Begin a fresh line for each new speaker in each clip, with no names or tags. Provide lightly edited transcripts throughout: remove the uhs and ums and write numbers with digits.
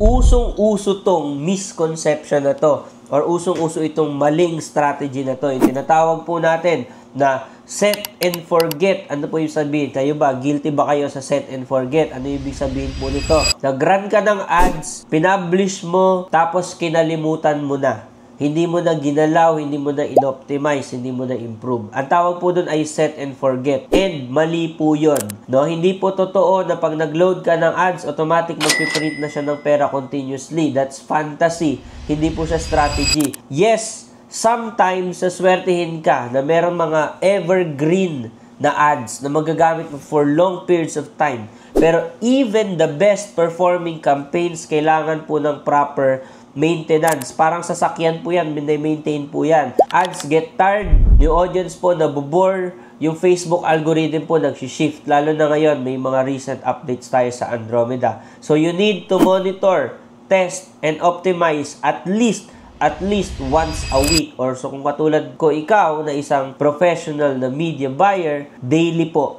usong-uso tong misconception na to or usong-uso itong maling strategy na to. Yung tinatawag po natin na set and forget. Ano po yung sabihin? Kayo ba? Guilty ba kayo sa set and forget? Ano yung ibig sabihin po nito? Nag-run ka ng ads, pinablish mo, tapos kinalimutan mo na. Hindi mo na ginalaw, hindi mo na inoptimize, hindi mo na improve. Ang tawag po dun ay set and forget. And mali po yun. No? Hindi po totoo na pag nag-load ka ng ads, automatic magpiprint na siya ng pera continuously. That's fantasy. Hindi po siya strategy. Yes, sometimes saswertihin ka na meron mga evergreen na ads na magagamit mo for long periods of time. Pero even the best performing campaigns, kailangan po ng proper maintenance. Parang sasakyan po yan, maintain po yan. Ads get tired, yung audience po nabobore, yung Facebook algorithm po nagsishift. Lalo na ngayon, may mga recent updates tayo sa Andromeda. So you need to monitor, test, and optimize at least once a week. Or so kung katulad ko ikaw na isang professional na media buyer, daily po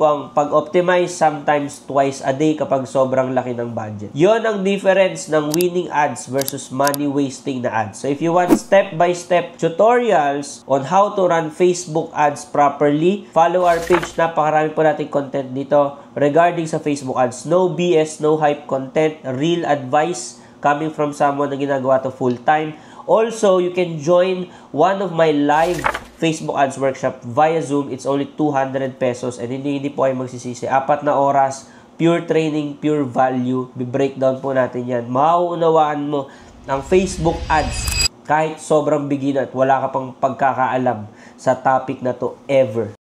ang pag-optimize, sometimes twice a day kapag sobrang laki ng budget. Yon ang difference ng winning ads versus money wasting na ads. So if you want step-by-step tutorials on how to run Facebook ads properly, follow our page. Napakarami po nating content dito regarding sa Facebook ads. No BS, no hype content, real advice coming from someone na ginagawa to full-time. Also, you can join one of my live Facebook ads workshop via Zoom. It's only 200 pesos and hindi po ay magsisisi. 4 na oras, pure training, pure value. Bi-breakdown po natin yan. Mauunawaan mo ang Facebook ads kahit sobrang beginner at wala ka pang pagkakaalam sa topic na to ever.